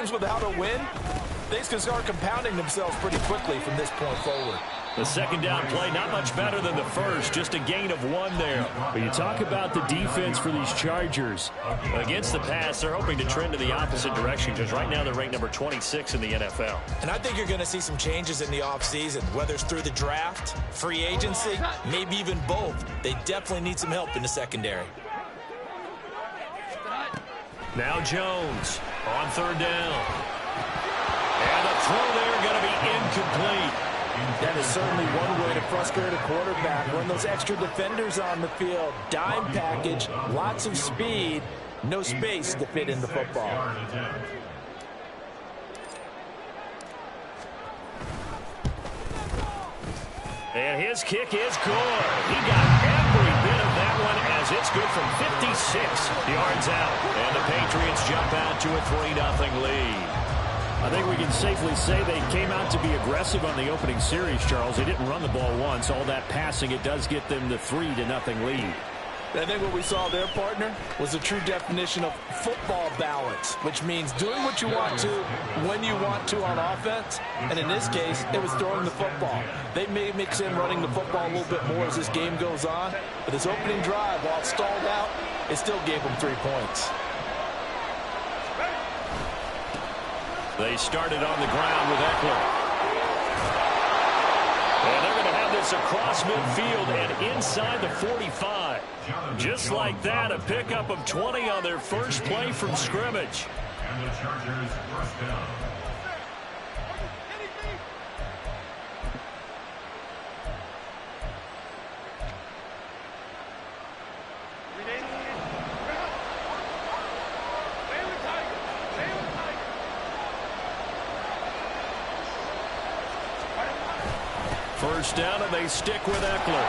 games without a win, things can start compounding themselves pretty quickly from this point forward. The second down play, not much better than the first, just a gain of 1 there. But you talk about the defense for these Chargers. Against the pass, they're hoping to trend in the opposite direction because right now they're ranked number 26 in the NFL. And I think you're going to see some changes in the offseason, whether it's through the draft, free agency, maybe even both. They definitely need some help in the secondary. Now Jones on third down. And the throw there going to be incomplete. That is certainly one way to frustrate a quarterback. Run those extra defenders on the field. Dime package, lots of speed, no space to fit in the football. And his kick is good. He got every bit of that one as it's good from 56 yards out. And the Patriots jump out to a 3-0 lead. I think we can safely say they came out to be aggressive on the opening series, Charles. They didn't run the ball once. All that passing, it does get them the 3-0 lead. I think what we saw there, partner, was a true definition of football balance, which means doing what you want to when you want to on offense. And in this case, it was throwing the football. They may mix in running the football a little bit more as this game goes on. But this opening drive, while it stalled out, it still gave them 3 points. They started on the ground with Eckler. And they're going to have this across midfield and inside the 45. Just like that, a pickup of 20 on their first play from scrimmage. And the Chargers first down. First down, and they stick with Eckler.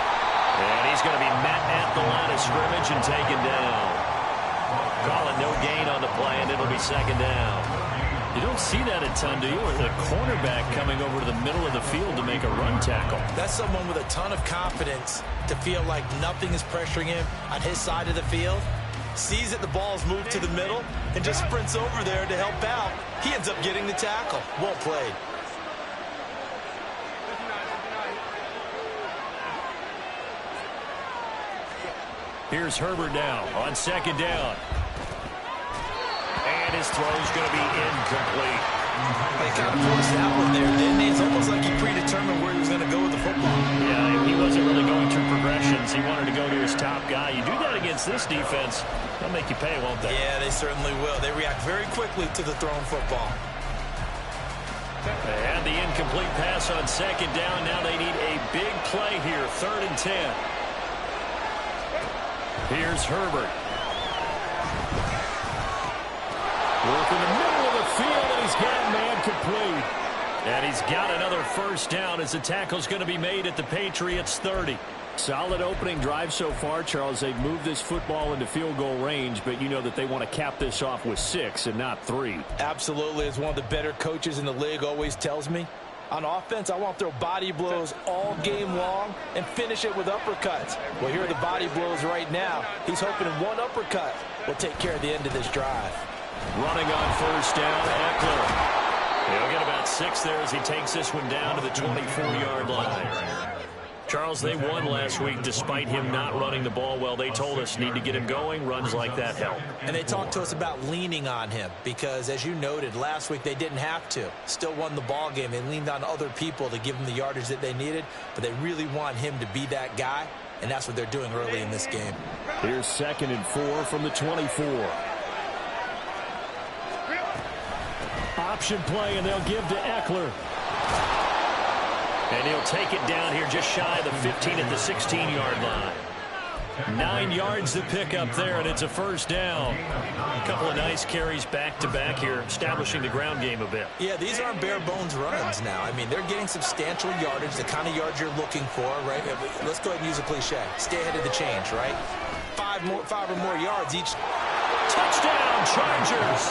And he's going to be met at the line of scrimmage and taken down. Calling no gain on the play, and it'll be second down. You don't see that a ton, do you? Or the cornerback coming over to the middle of the field to make a run tackle. That's someone with a ton of confidence to feel like nothing is pressuring him on his side of the field. Sees that the ball's moved to the middle and just sprints over there to help out. He ends up getting the tackle. Well played. Here's Herbert now on second down. And his throw's going to be incomplete. They kind of forced that one there, didn't they? It's almost like he predetermined where he was going to go with the football. Yeah, he wasn't really going through progressions. He wanted to go to his top guy. You do that against this defense, they'll make you pay, won't they? Yeah, they certainly will. They react very quickly to the thrown football. And the incomplete pass on second down. Now they need a big play here, 3rd and 10. Here's Herbert. Work in the middle of the field, and he's got man complete. And he's got another first down as the tackle's going to be made at the Patriots' 30. Solid opening drive so far, Charles. They've moved this football into field goal range, but you know that they want to cap this off with 6 and not 3. Absolutely. As one of the better coaches in the league always tells me, on offense, I want to throw body blows all game long and finish it with uppercuts. Well, here are the body blows right now. He's hoping one uppercut will take care of the end of this drive. Running on first down, Eckler. He'll get about 6 there as he takes this one down to the 24-yard line. Charles, they won last week despite him not running the ball well. They told us need to get him going. Runs like that help. And they talked to us about leaning on him because, as you noted, last week they didn't have to. Still won the ball game. They leaned on other people to give them the yardage that they needed, but they really want him to be that guy, and that's what they're doing early in this game. Here's 2nd and 4 from the 24. Option play, and they'll give to Eckler. And he'll take it down here just shy of the 15 at the 16-yard line. 9 yards to pick up there, and it's a first down. A couple of nice carries back-to-back here, establishing the ground game a bit. Yeah, these aren't bare-bones runs now. I mean, they're getting substantial yardage, the kind of yards you're looking for, right? Let's go ahead and use a cliche. Stay ahead of the change, right? 5 or more yards each. Touchdown, Chargers!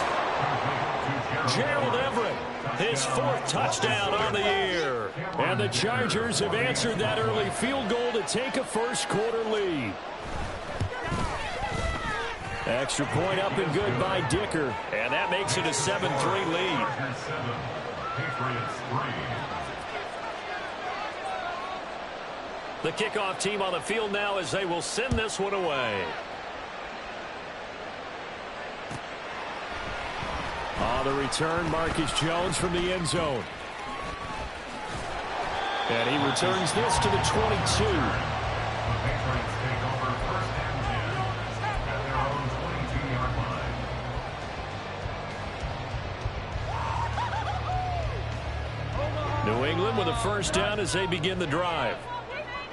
Gerald Everett, his 4th touchdown on the year. And the Chargers have answered that early field goal to take a first-quarter lead. Extra point up and good by Dicker. And that makes it a 7-3 lead. The kickoff team on the field now as they will send this one away. On the return, Marcus Jones from the end zone. And he returns this to the 22. New England with a first down as they begin the drive.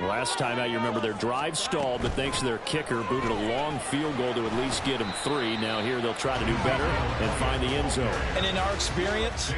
Last time out, you remember their drive stalled, but thanks to their kicker, booted a long field goal to at least get them 3. Now here they'll try to do better and find the end zone. And in our experience,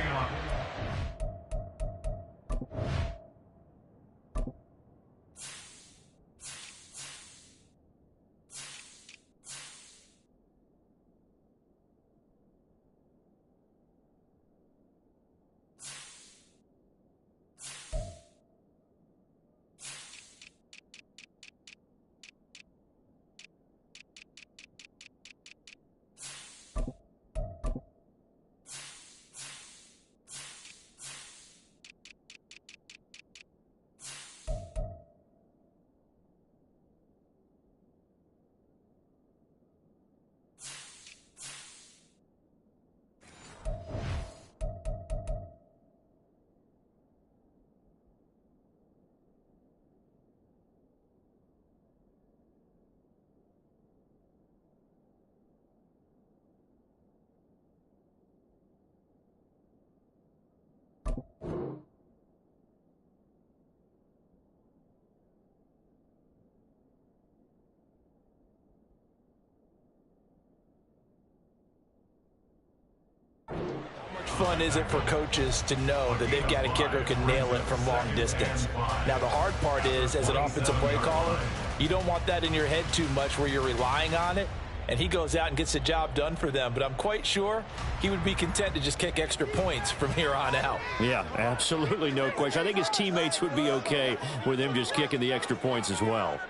fun is it for coaches to know that they've got a kicker who can nail it from long distance? Now, the hard part is, as an offensive play caller, you don't want that in your head too much where you're relying on it, and he goes out and gets the job done for them. But I'm quite sure he would be content to just kick extra points from here on out. Yeah, absolutely no question. I think his teammates would be okay with him just kicking the extra points as well.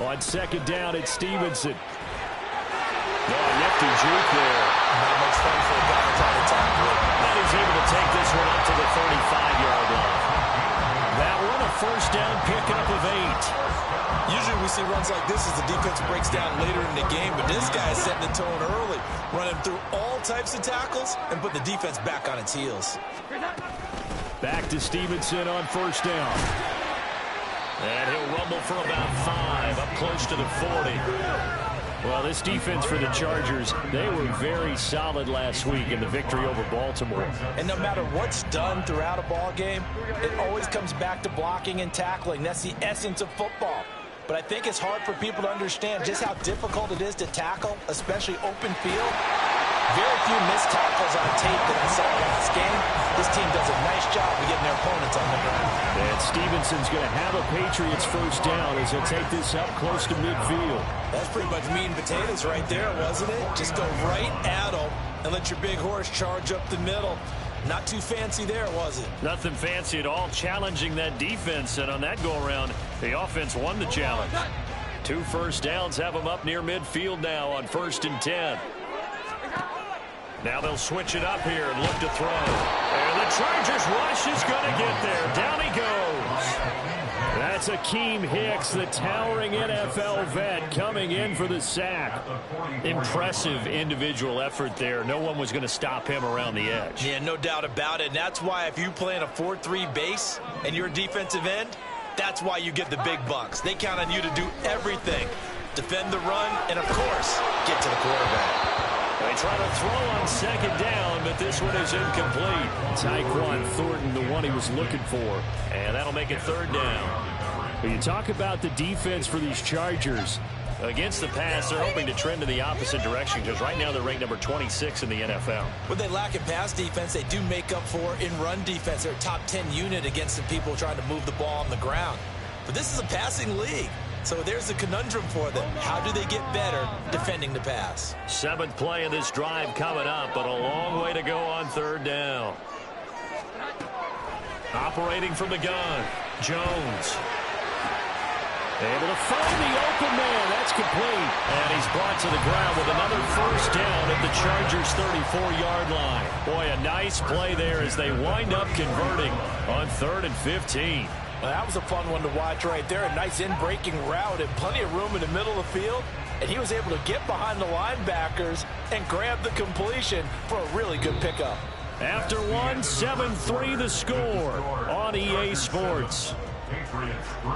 On second down, it's Stevenson. Nifty juke there. Not much fun for a guy trying to tackle it. And he's able to take this one up to the 35-yard line. That one a first down pickup of 8. Usually we see runs like this as the defense breaks down later in the game, but this guy is setting the tone early, running through all types of tackles and putting the defense back on its heels. Back to Stevenson on first down. And he'll rumble for about 5, up close to the 40. Well, this defense for the Chargers, they were very solid last week in the victory over Baltimore. And no matter what's done throughout a ball game, it always comes back to blocking and tackling. That's the essence of football. But I think it's hard for people to understand just how difficult it is to tackle, especially open field. Very few missed tackles on tape that I saw last game. This team does a nice job of getting their opponents on the ground. And Stevenson's going to have a Patriots first down as he'll take this up close to midfield. That's pretty much meat and potatoes right there, wasn't it? Just go right at them and let your big horse charge up the middle. Not too fancy there, was it? Nothing fancy at all, challenging that defense. And on that go-around, the offense won the challenge. 2 first downs have them up near midfield now on 1st and 10. Now they'll switch it up here and look to throw. And the Chargers rush is going to get there. Down he goes. That's Akeem Hicks, the towering NFL vet, coming in for the sack. Impressive individual effort there. No one was going to stop him around the edge. Yeah, no doubt about it. And that's why if you play in a 4-3 base and you're a defensive end, that's why you get the big bucks. They count on you to do everything. Defend the run and, of course, get to the quarterback. They try to throw on second down, but this one is incomplete. Tyquan Thornton, the one he was looking for. And that'll make it 3rd down. When you talk about the defense for these Chargers, against the pass, they're hoping to trend in the opposite direction because right now they're ranked number 26 in the NFL. What they lack in pass defense, they do make up for in run defense. They're a top 10 unit against the people trying to move the ball on the ground. But this is a passing league. So there's a conundrum for them. How do they get better defending the pass? 7th play of this drive coming up, but a long way to go on 3rd down. Operating from the gun, Jones. Able to find the open man. That's complete. And he's brought to the ground with another first down at the Chargers' 34-yard line. Boy, a nice play there as they wind up converting on 3rd and 15. Well, that was a fun one to watch right there. A nice in-breaking route and plenty of room in the middle of the field. And he was able to get behind the linebackers and grab the completion for a really good pickup. After one, 7-3 the score on EA Sports. Patriots 3.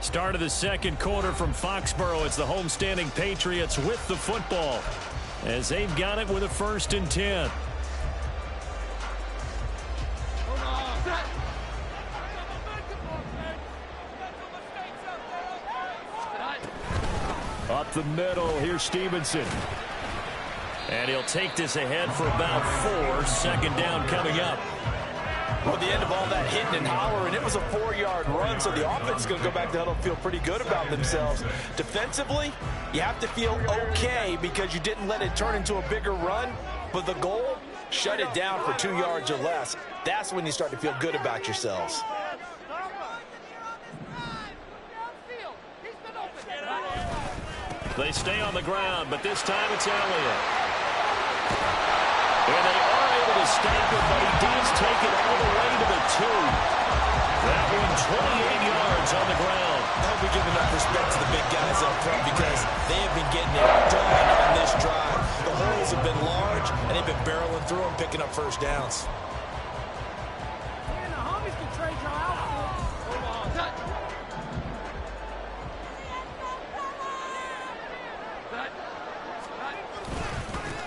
Start of the second quarter from Foxborough. It's the homestanding Patriots with the football as they've got it with a 1st and 10. Up the middle, here's Stevenson. And he'll take this ahead for about 4. 2nd down coming up. Well, the end of all that hitting and hollering, it was a 4-yard run, so the offense is going to go back to huddle and feel pretty good about themselves. Defensively, you have to feel okay because you didn't let it turn into a bigger run, but the goal, shut it down for 2 yards or less. That's when you start to feel good about yourselves. They stay on the ground, but this time it's Elliott. And they are able to stop it, but he does take it all the way to the 2. That one 28 yards on the ground. I'll be giving enough respect to the big guys up front because they have been getting it done on this drive. The holes have been large, and they've been barreling through them, picking up first downs.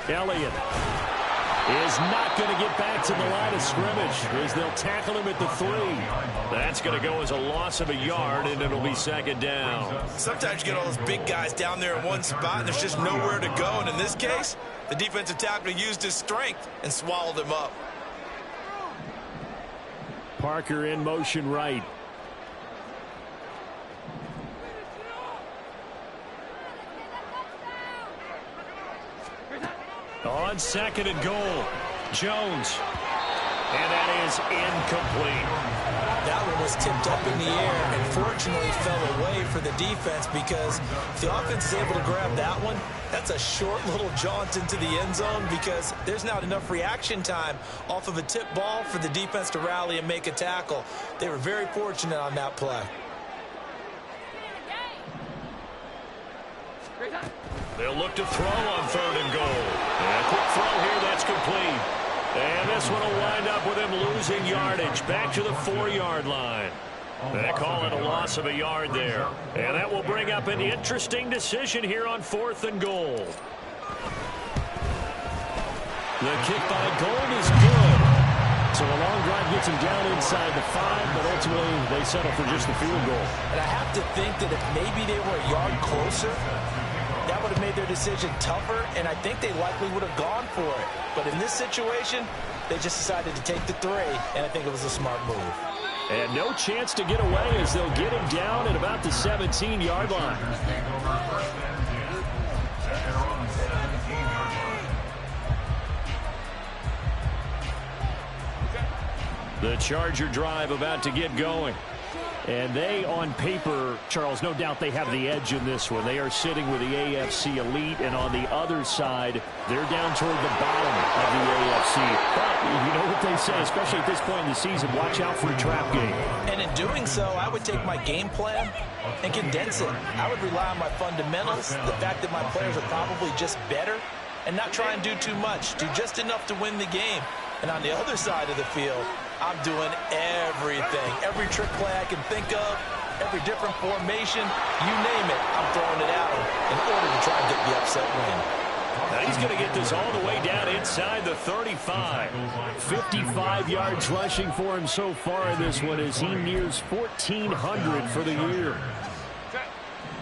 Elliott is not going to get back to the line of scrimmage as they'll tackle him at the 3. That's going to go as a loss of a yard, and it'll be 2nd down. Sometimes you get all those big guys down there in one spot, and there's just nowhere to go. And in this case, the defensive tackle used his strength and swallowed him up. Parker in motion right. On 2nd and goal, Jones. And that is incomplete. That one was tipped up in the air and fortunately fell away for the defense because if the offense is able to grab that one, that's a short little jaunt into the end zone because there's not enough reaction time off of a tip ball for the defense to rally and make a tackle. They were very fortunate on that play. They'll look to throw on 3rd and goal. And a quick throw here, that's complete. And this one will wind up with him losing yardage back to the 4-yard line. They call it a loss of a yard there. And that will bring up an interesting decision here on 4th and goal. The kick by Gold is good. So a long drive gets him down inside the 5, but ultimately they settle for just the field goal. And I have to think that if maybe they were a yard closer, that would have made their decision tougher, and I think they likely would have gone for it. But in this situation, they just decided to take the 3, and I think it was a smart move. And no chance to get away as they'll get him down at about the 17-yard line. The Charger drive about to get going. And they, on paper, Charles, no doubt they have the edge in this one. They are sitting with the AFC elite, and on the other side, they're down toward the bottom of the AFC. But you know what they say, especially at this point in the season, watch out for a trap game. And in doing so, I would take my game plan and condense it. I would rely on my fundamentals, the fact that my players are probably just better, and not try and do too much. Do just enough to win the game. And on the other side of the field, I'm doing everything. Every trick play I can think of, every different formation, you name it, I'm throwing it at him in order to try and get the upset win. Now he's going to get this all the way down inside the 35. 55 yards rushing for him so far in this one as he nears 1,400 for the year.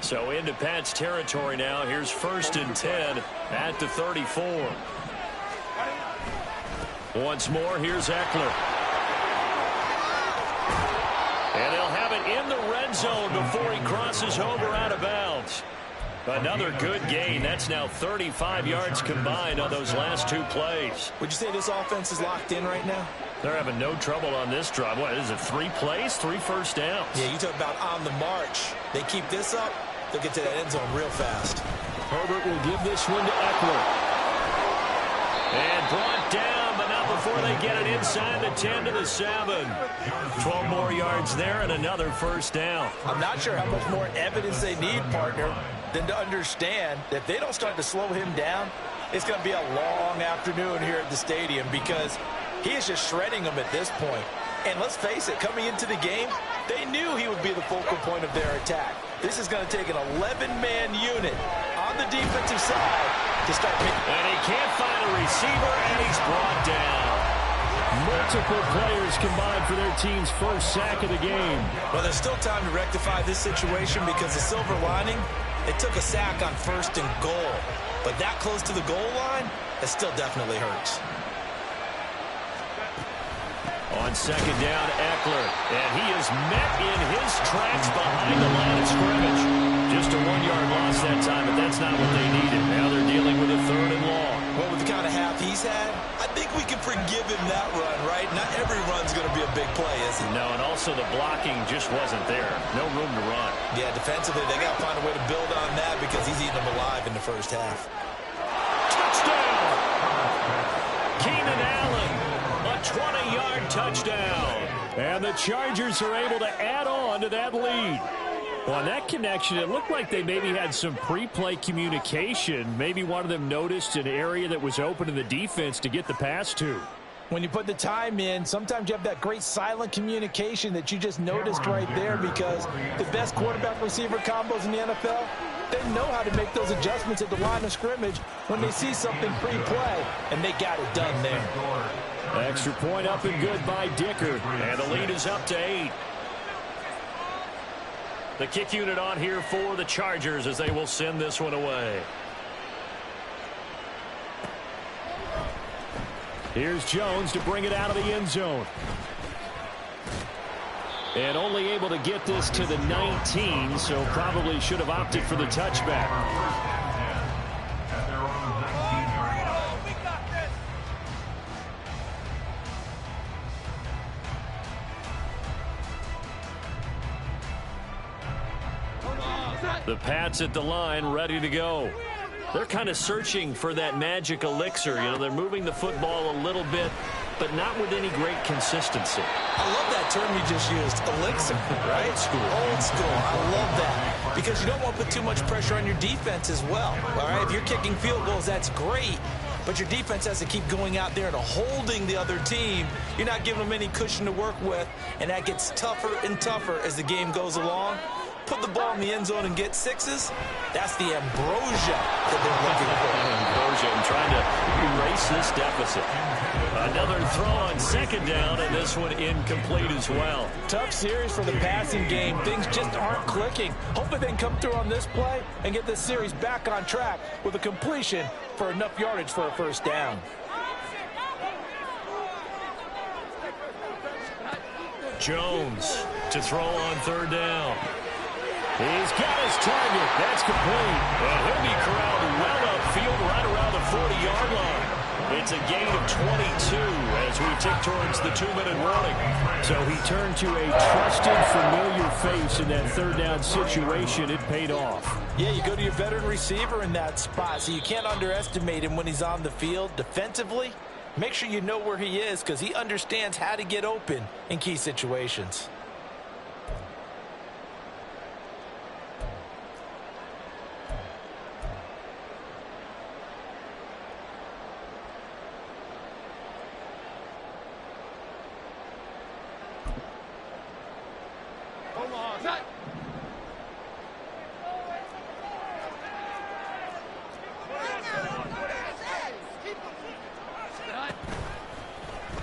So into Pat's territory now. Here's 1st and 10 at the 34. Once more, here's Eckler. And they'll have it in the red zone before he crosses over out of bounds. Another good gain. That's now 35 yards combined on those last 2 plays. Would you say this offense is locked in right now? They're having no trouble on this drive. What is it, 3 plays, 3 first downs? Yeah, you talk about on the march. They keep this up, they'll get to that end zone real fast. Herbert will give this one to Eckler. And brought down, but not before they get it inside the 10 to the 7. 12 more yards there and another first down. I'm not sure how much more evidence they need, partner, than to understand that if they don't start to slow him down, it's going to be a long afternoon here at the stadium because he is just shredding them at this point. And let's face it, coming into the game, they knew he would be the focal point of their attack. This is going to take an 11-man unit on the defensive side to start making. And he can't find a receiver, and he's brought down. Multiple players combined for their team's first sack of the game. Well, there's still time to rectify this situation because the silver lining, it took a sack on 1st and goal. But that close to the goal line, it still definitely hurts. On 2nd down, Eckler, and he is met in his tracks behind the line of scrimmage. Just a 1-yard loss that time, but that's not what they needed. Now they're dealing with a 3rd and long. Well, with the kind of half he's had, I think we can forgive him that run, right? Not every run's going to be a big play, is it? No, and also the blocking just wasn't there. No room to run. Yeah, defensively, they got to find a way to build on that because he's eating them alive in the first half. Touchdown! Keenan Allen, a 20-yard touchdown. And the Chargers are able to add on to that lead. Well, on that connection, it looked like they maybe had some pre-play communication. Maybe one of them noticed an area that was open in the defense to get the pass to. When you put the time in, sometimes you have that great silent communication that you just noticed right there because the best quarterback-receiver combos in the NFL, they know how to make those adjustments at the line of scrimmage when they see something pre-play, and they got it done there. Extra point up and good by Dicker, and the lead is up to 8. The kick unit on here for the Chargers as they will send this one away. Here's Jones to bring it out of the end zone. And only able to get this to the 19, so probably should have opted for the touchback. The Pats at the line, ready to go. They're kind of searching for that magic elixir. You know, they're moving the football a little bit, but not with any great consistency. I love that term you just used, elixir, right? Old school. Old school. I love that because you don't want to put too much pressure on your defense as well. All right, if you're kicking field goals, that's great, but your defense has to keep going out there and holding the other team. You're not giving them any cushion to work with, and that gets tougher and tougher as the game goes along. Put the ball in the end zone and get 6s, that's the ambrosia that they're looking for. Ambrosia and trying to erase this deficit. Another throw on 2nd down, and this one incomplete as well. Tough series for the passing game. Things just aren't clicking. Hopefully they can come through on this play and get this series back on track with a completion for enough yardage for a first down. Jones to throw on 3rd down. He's got his target. That's complete. And he'll be corralled well upfield right around the 40-yard line. It's a gain of 22 as we tick towards the 2-minute warning. So he turned to a trusted, familiar face in that 3rd down situation. It paid off. Yeah, you go to your veteran receiver in that spot, so you can't underestimate him when he's on the field. Defensively, make sure you know where he is because he understands how to get open in key situations.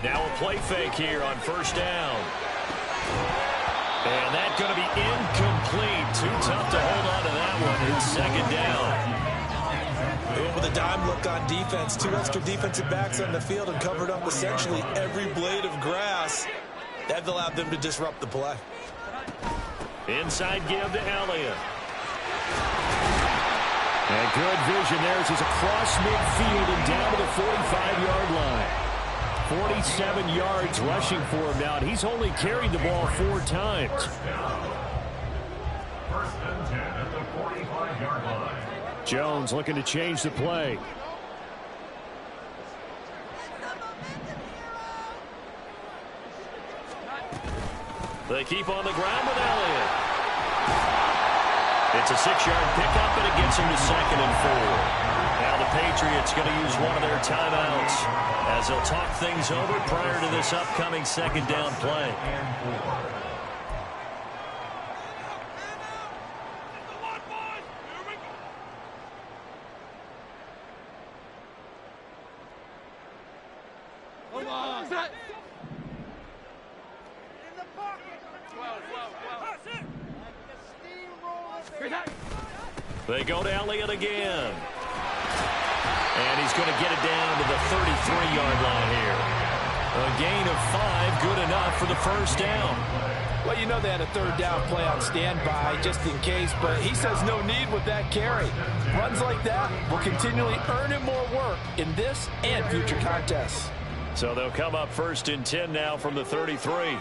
Now a play fake here on 1st down. And that's going to be incomplete. Too tough to hold on to that one. It's 2nd down. They went with a dime look on defense. 2 extra defensive backs on the field and covered up essentially every blade of grass. That allowed them to disrupt the play. Inside give to Elliott. And good vision there as he's across midfield and down to the 45-yard line. 47 yards rushing for him now, and he's only carried the ball 4 times. First and 10 at the 45-yard line. Jones looking to change the play. They keep on the ground with Elliott. It's a 6-yard pickup, and it gets him to 2nd and 4. Now the Patriots going to use one of their timeouts as they'll talk things over prior to this upcoming 2nd down play. They go to Elliott again. And he's going to get it down to the 33-yard line here. A gain of 5, good enough for the first down. Well, you know they had a 3rd down play on standby just in case, but he says no need with that carry. Runs like that will continually earn him more work in this and future contests. So they'll come up 1st and 10 now from the 33.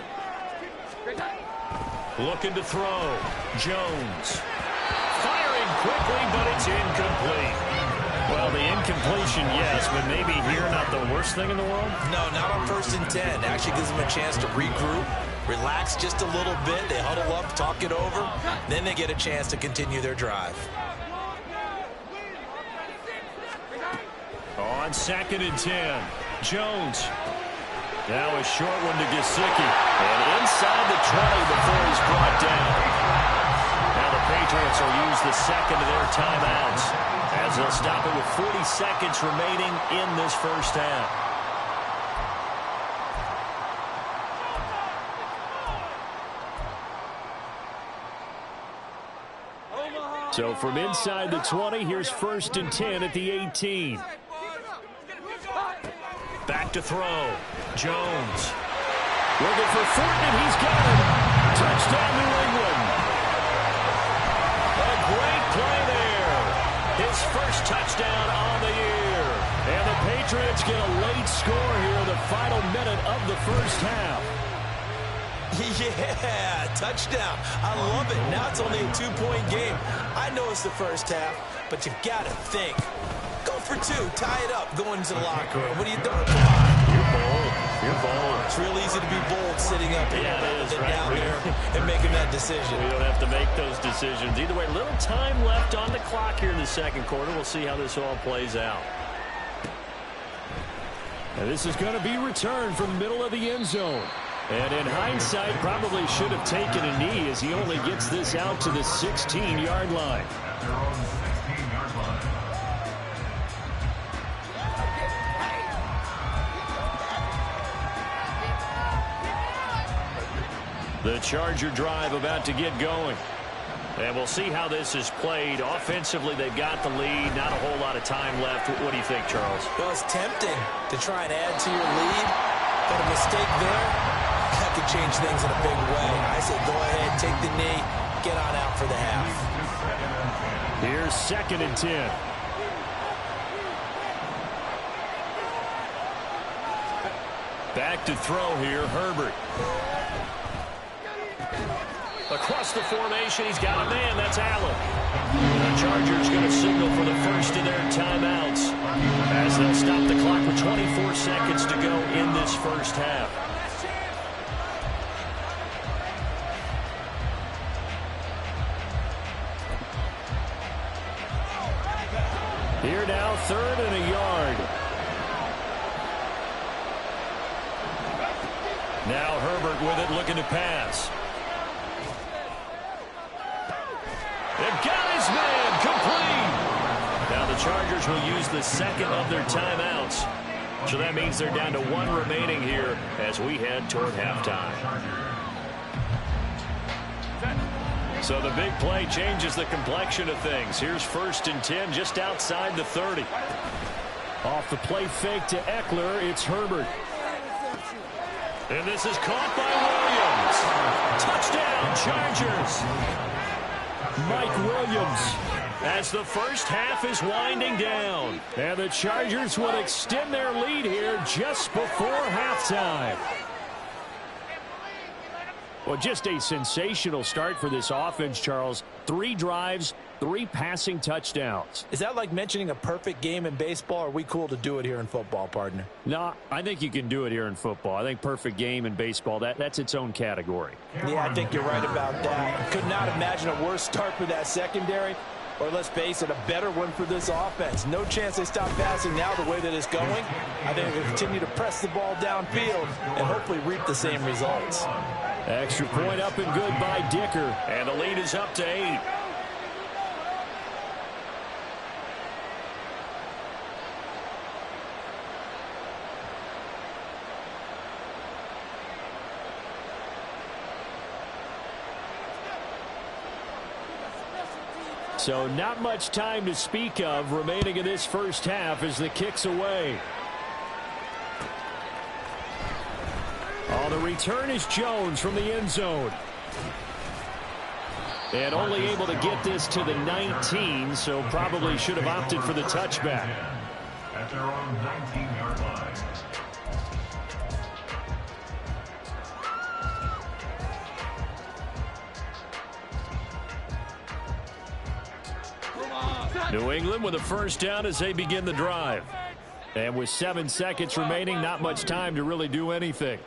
Looking to throw. Jones. Firing quickly, but it's incomplete. Well, the incompletion, yes, but maybe here not the worst thing in the world? No, not on 1st and 10. Actually gives them a chance to regroup, relax just a little bit. They huddle up, talk it over. Then they get a chance to continue their drive. On 2nd and 10, Jones. Now a short one to Gesicki. And inside the 20 before he's brought down. Now the Patriots will use the 2nd of their timeouts as they'll stop it with 40 seconds remaining in this first half. So from inside the 20, here's 1st and 10 at the 18. Back to throw. Jones. Looking for Fortman. He's got him. Touchdown, New England. A great play there. His first touchdown on the year. And the Patriots get a late score here in the final minute of the first half. Yeah, touchdown. I love it. Now it's only a 2-point game. I know it's the first half, but you've got to think. Go for 2. Tie it up. Go into the locker room. What are you doing? Come on. You're bold. You're bold. It's real easy to be bold sitting up here is, than right? down there and making that decision. We don't have to make those decisions. Either way, little time left on the clock here in the 2nd quarter. We'll see how this all plays out. And this is going to be returned from the middle of the end zone. And in hindsight, probably should have taken a knee as he only gets this out to the 16-yard line. At their own 16-yard line. The Charger drive about to get going. And we'll see how this is played. Offensively, they've got the lead. Not a whole lot of time left. What do you think, Charles? Well, it's tempting to try and add to your lead. But a mistake there, that could change things in a big way. I say go ahead, take the knee, get on out for the half. Here's 2nd and 10. Back to throw here, Herbert. Across the formation, he's got a man. That's Allen. The Chargers going to signal for the first of their timeouts as they'll stop the clock with 24 seconds to go in this first half. Here now, 3rd and a yard. Now Herbert with it, looking to pass. They've got his man, complete. Now the Chargers will use the 2nd of their timeouts. So that means they're down to 1 remaining here as we head toward halftime. So the big play changes the complexion of things. Here's 1st and 10 just outside the 30. Off the play fake to Eckler, it's Herbert. And this is caught by Williams. Touchdown, Chargers. Mike Williams as the first half is winding down. And the Chargers will extend their lead here just before halftime. Well, just a sensational start for this offense, Charles. 3 drives, 3 passing touchdowns. Is that like mentioning a perfect game in baseball? Or are we cool to do it here in football, partner? No, I think you can do it here in football. I think perfect game in baseball, that's its own category. Yeah, I think you're right about that. Could not imagine a worse start for that secondary. Or let's face it, a better one for this offense. No chance they stop passing now the way that it's going. I think they'll continue to press the ball downfield and hopefully reap the same results. Extra point up and good by Dicker. And the lead is up to 8. So not much time to speak of remaining in this first half as the kick's away. Oh, the return is Jones from the end zone. And only able to get this to the 19, so probably should have opted for the touchback. At their own 19-yard line. New England with a first down as they begin the drive. And with 7 seconds remaining, not much time to really do anything.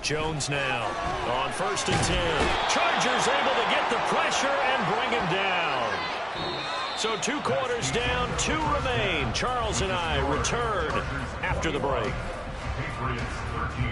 Jones now on 1st and 10. Chargers able to get the pressure and bring him down. So 2 quarters down, 2 remain. Charles and I return after the break. Patriots 13.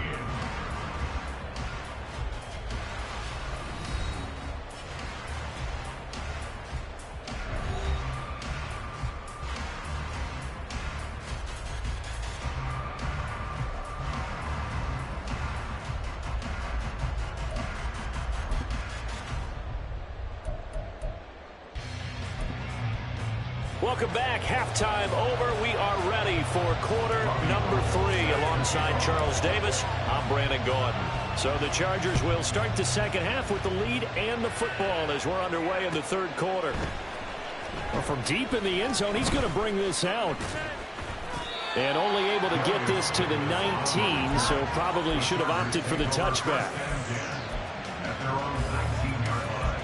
Welcome back. Halftime over. We are ready for quarter number 3. Alongside Charles Davis, I'm Brandon Gordon. So the Chargers will start the second half with the lead and the football as we're underway in the 3rd quarter. Well, from deep in the end zone, he's going to bring this out. And only able to get this to the 19, so probably should have opted for the touchback. At their own 19-yard line.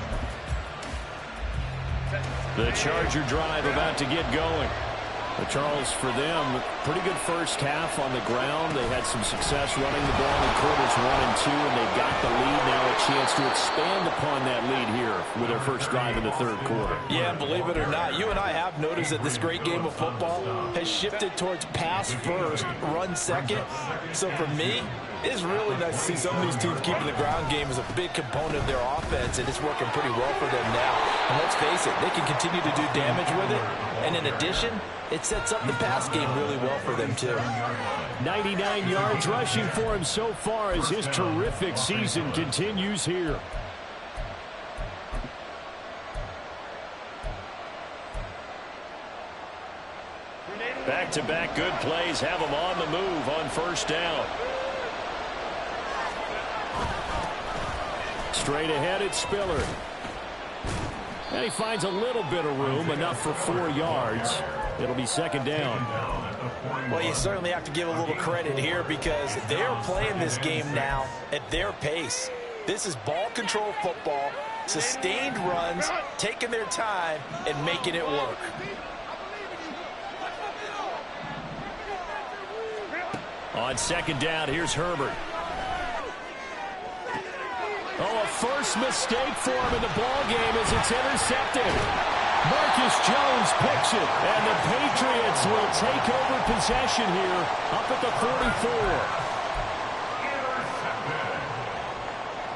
The Charger drive about to get going. Well, Charles, for them, pretty good first half on the ground. They had some success running the ball in quarters 1 and 2, and they got the lead. Now a chance to expand upon that lead here with their first drive in the 3rd quarter. Yeah, believe it or not, you and I have noticed that this great game of football has shifted towards pass first, run second. So for me, it's really nice to see some of these teams keeping the ground game as a big component of their offense, and it's working pretty well for them now. And let's face it, they can continue to do damage with it. And in addition, it sets up the pass game really well for them, too. 99 yards rushing for him so far as his terrific season continues here. Back-to-back good plays have them on the move on 1st down. Straight ahead, it's Spiller. And he finds a little bit of room, enough for 4 yards. It'll be 2nd down. Well, you certainly have to give a little credit here because they're playing this game now at their pace. This is ball control football, sustained runs, taking their time, and making it work. On 2nd down, here's Herbert. Oh, a first mistake for him in the ball game as it's intercepted. Marcus Jones picks it, and the Patriots will take over possession here up at the 44. Intercepted.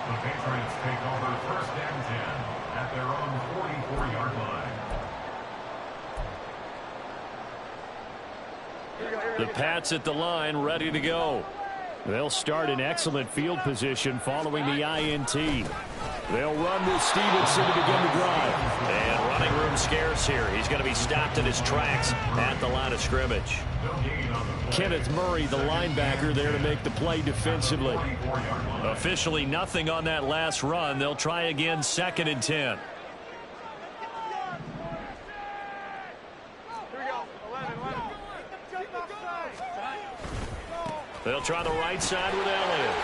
The Patriots take over 1st and 10 at their own 44-yard line. The Pats at the line, ready to go. They'll start in excellent field position following the INT. They'll run with Stevenson to begin the drive. And running room scarce here. He's going to be stopped in his tracks at the line of scrimmage. Kenneth Murray, the linebacker, there to make the play defensively. Officially nothing on that last run. They'll try again 2nd and 10. They'll try the right side with Elliott.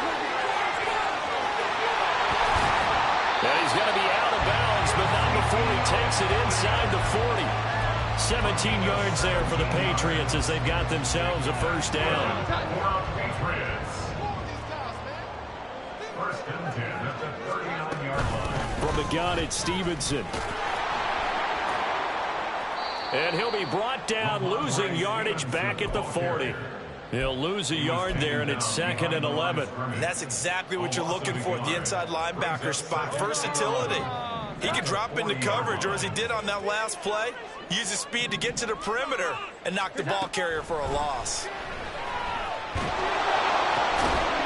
And he's going to be out of bounds, but not before he takes it inside the 40. 17 yards there for the Patriots as they've got themselves a first down. First and 10 at the 39-yard line. From the gun, it's Stevenson. And he'll be brought down, losing yardage back at the 40. He'll lose a yard there, and it's 2nd and 11. And that's exactly what you're looking for at the inside linebacker spot. Versatility. He can drop into coverage, or as he did on that last play, use his speed to get to the perimeter and knock the ball carrier for a loss.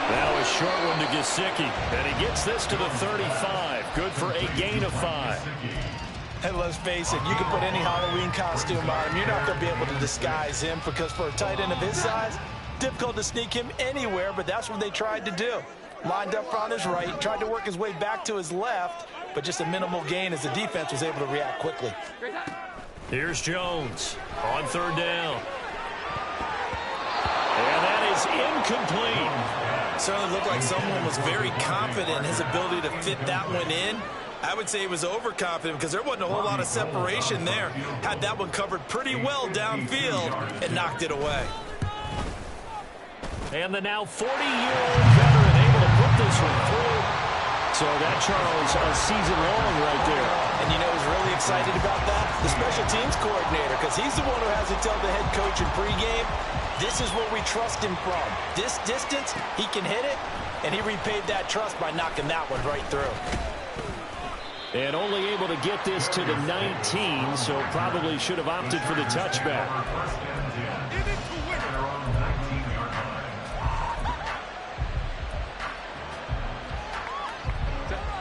Now a short one to Gesicki, and he gets this to the 35. Good for a gain of 5. Hey, let's face it, you can put any Halloween costume on him. You're not going to be able to disguise him because for a tight end of his size, difficult to sneak him anywhere, but that's what they tried to do. Lined up on his right, tried to work his way back to his left, but just a minimal gain as the defense was able to react quickly. Here's Jones on 3rd down. And that is incomplete. Certainly looked like someone was very confident in his ability to fit that one in. I would say he was overconfident because there wasn't a whole lot of separation there. Had that one covered pretty well downfield and knocked it away. And the now 40-year-old veteran able to put this one through. So that, Charles, a season long right there. And you know who's really excited about that? The special teams coordinator, because he's the one who has to tell the head coach in pregame, this is what we trust him from. This distance, he can hit it, and he repaid that trust by knocking that one right through. And only able to get this to the 19, so probably should have opted for the touchback.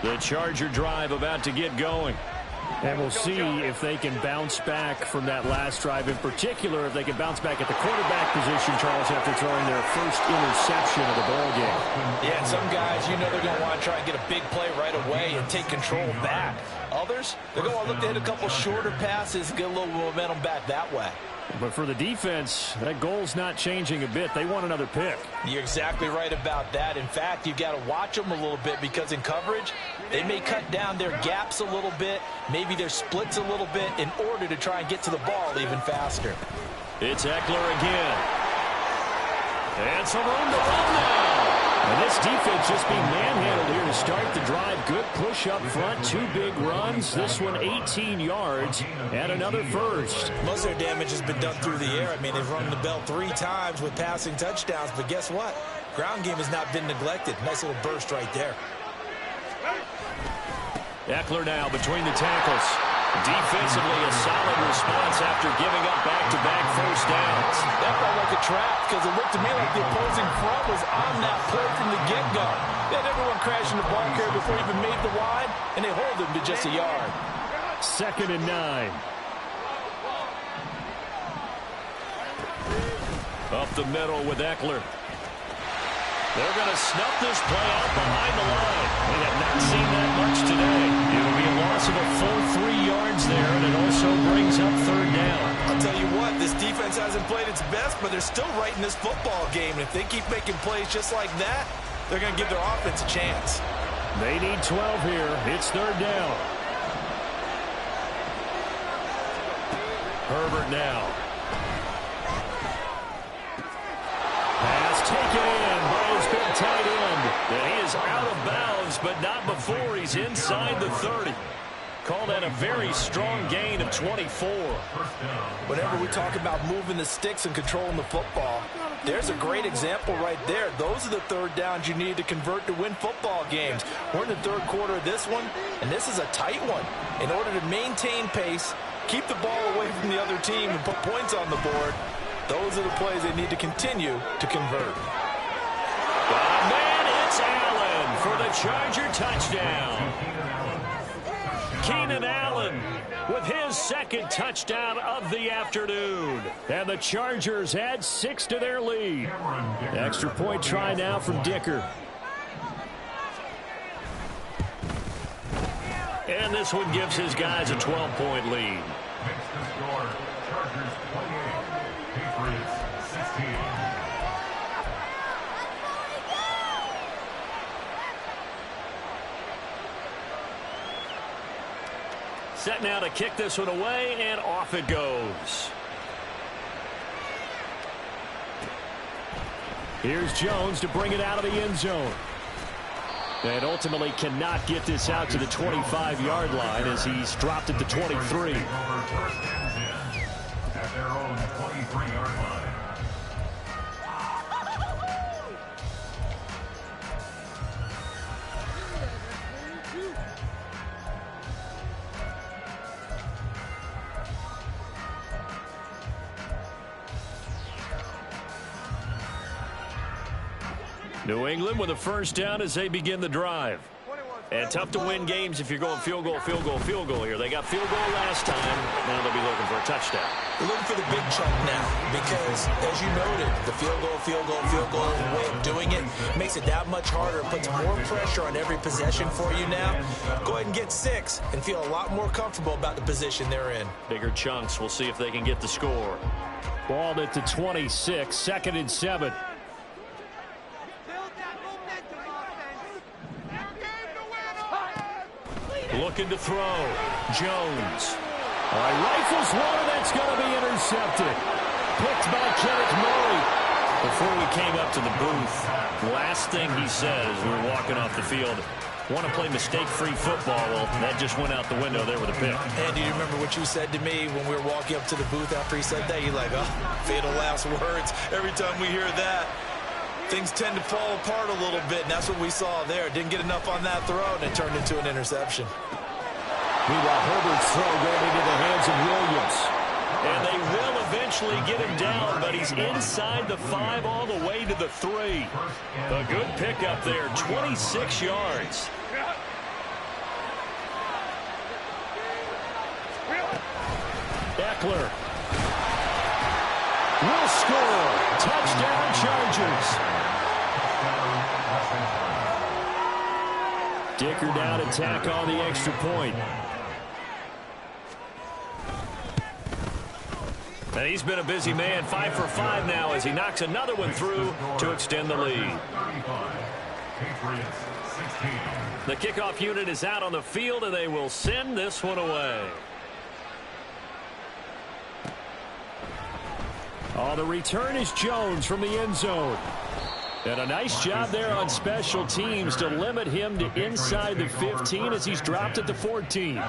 The Charger drive about to get going. And we'll see if they can bounce back from that last drive. In particular, if they can bounce back at the quarterback position, Charles, after throwing their first interception of the ball game. Yeah, and some guys, you know they're going to want to try and get a big play right away and take control back. Others, they're going to look to hit a couple shorter passes, get a little momentum back that way. But for the defense, that goal's not changing a bit. They want another pick. You're exactly right about that. In fact, you've got to watch them a little bit because in coverage, they may cut down their gaps a little bit, maybe their splits a little bit in order to try and get to the ball even faster. It's Eckler again. And some room to run now. And this defense just being manhandled here to start the drive. Good push up front, 2 big runs. This one 18 yards and another first. Most of their damage has been done through the air. I mean, they've rung the bell 3 times with passing touchdowns, but guess what? Ground game has not been neglected. Nice little burst right there. Eckler now between the tackles. Defensively, a solid response after giving up back-to-back first downs. That felt like a trap because it looked to me like the opposing front was on that play from the get-go. They had everyone crashing the ball carrier before he even made the line, and they hold him to just a yard. 2nd and 9. Up the middle with Eckler. They're going to snuff this play out behind the line. We have not seen that much today. It'll be a loss of a full 3 yards there, and it also brings up 3rd down. I'll tell you what, this defense hasn't played its best, but they're still right in this football game. And if they keep making plays just like that, they're going to give their offense a chance. They need 12 here. It's 3rd down. Herbert now. Pass taken in by his big tight end. And he is out of bounds, but not before he's inside the 30. Call that a very strong gain of 24. Whenever we talk about moving the sticks and controlling the football, there's a great example right there. Those are the 3rd downs you need to convert to win football games. We're in the 3rd quarter of this one, and this is a tight one. In order to maintain pace, keep the ball away from the other team, and put points on the board, those are the plays they need to continue to convert. Man, it's Allen for the Charger touchdown. Keenan Allen with his 2nd touchdown of the afternoon. And the Chargers add 6 to their lead. Extra point try now from Dicker. And this one gives his guys a 12-point lead. Makes the score. Chargers 28, Patriots 16. Set now to kick this one away, and off it goes. Here's Jones to bring it out of the end zone. And ultimately cannot get this out to the 25-yard line as he's dropped it to 23. At their own 23-yard line. New England with a first down as they begin the drive. And tough to win games if you're going field goal, field goal, field goal here. They got field goal last time. Now they'll be looking for a touchdown. They're looking for the big chunk now because, as you noted, the field goal, way of doing it makes it that much harder. It puts more pressure on every possession for you now. Go ahead and get 6 and feel a lot more comfortable about the position they're in. Bigger chunks. We'll see if they can get the score. Balled at the 26, 2nd and 7. Looking to throw. Jones. All right, rifles one, and that's going to be intercepted. Picked by Kenneth Murray. Before we came up to the booth, last thing he said as we were walking off the field, want to play mistake-free football. Well, that just went out the window there with a pick. And do you remember what you said to me when we were walking up to the booth after he said that? You're like, oh, fatal last words. Every time we hear that, things tend to fall apart a little bit, and that's what we saw there. Didn't get enough on that throw, and it turned into an interception. Meanwhile, Herbert's throw going into the hands of Williams. And they will eventually get him down, but he's inside the 5 all the way to the 3. A good pickup there, 26 yards. Eckler will score. Touchdown, Chargers. Dicker down to tack on the extra point. And he's been a busy man, 5 for 5 now as he knocks another one through to extend the lead. The kickoff unit is out on the field, and they will send this one away. Oh, the return is Jones from the end zone. And a nice job there on special teams to limit him to inside the 15 as he's dropped at the 14.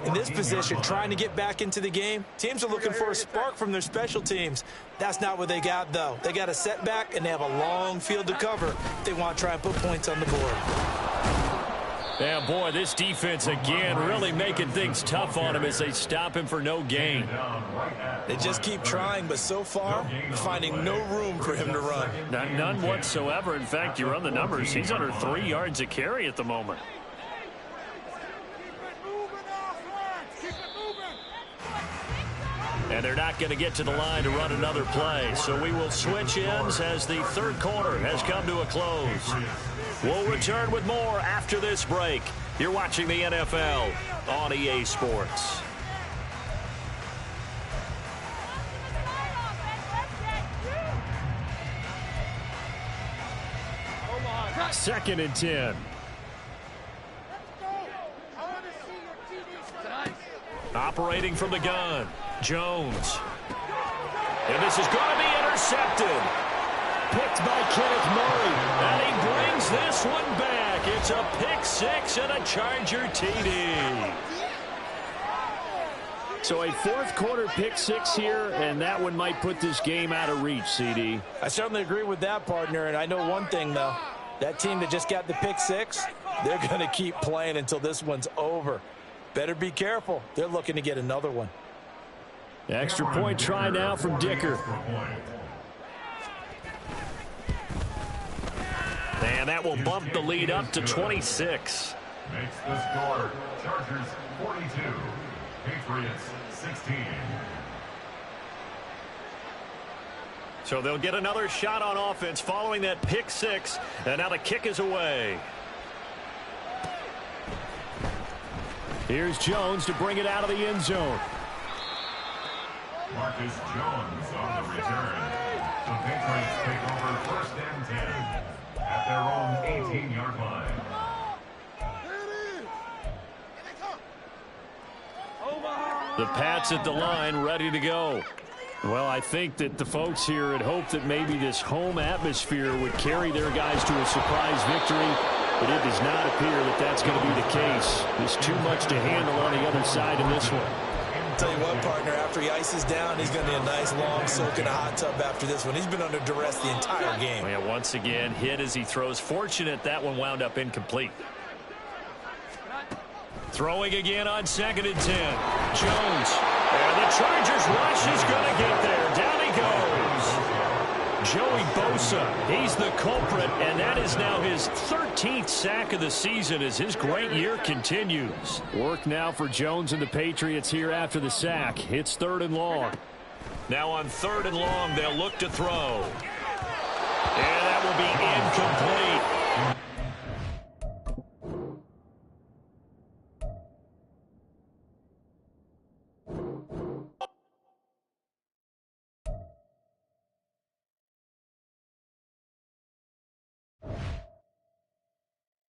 In this position, trying to get back into the game, teams are looking for a spark from their special teams. That's not what they got, though. They got a setback, and they have a long field to cover if they want to try and put points on the board. Yeah, boy, this defense again really making things tough on him as they stop him for no gain. They just keep trying, but so far, finding no room for him to run. None whatsoever. In fact, you run the numbers. He's under 3 yards a carry at the moment. And they're not going to get to the line to run another play. So we will switch ends as the third quarter has come to a close. We'll return with more after this break. You're watching the NFL on EA Sports. Second and 10. Operating from the gun, Jones. And this is going to be intercepted. Picked by Kenneth Murray. And he brings this one back. It's a pick 6 and a Charger TD. So a fourth quarter pick 6 here, and that one might put this game out of reach, CD. I certainly agree with that, partner, and I know one thing, though. That team that just got the pick 6, they're going to keep playing until this one's over. Better be careful. They're looking to get another one. Extra point try now from Dicker. And that will bump the lead up to 26. Makes the score Chargers 42, Patriots 16. So they'll get another shot on offense following that pick 6. And now the kick is away. Here's Jones to bring it out of the end zone. Marcus Jones on the return. The Patriots take over 1st and 10 at their own 18-yard line. The Pats at the line, ready to go. Well, I think that the folks here had hoped that maybe this home atmosphere would carry their guys to a surprise victory, but it does not appear that that's going to be the case. There's too much to handle on the other side in this one. I'll tell you what, partner, after he ices down, he's going to need a nice long soak in a hot tub after this one. He's been under duress the entire game. Yeah, once again, hit as he throws. Fortunate that one wound up incomplete. Throwing again on 2nd and 10. Jones. And the Chargers rush is going to get there. Down he goes. Joey Bosa, he's the culprit, and that is now his 13th sack of the season as his great year continues. Work now for Jones and the Patriots here after the sack. It's 3rd and long. Now on 3rd and long, they'll look to throw. And that will be incomplete.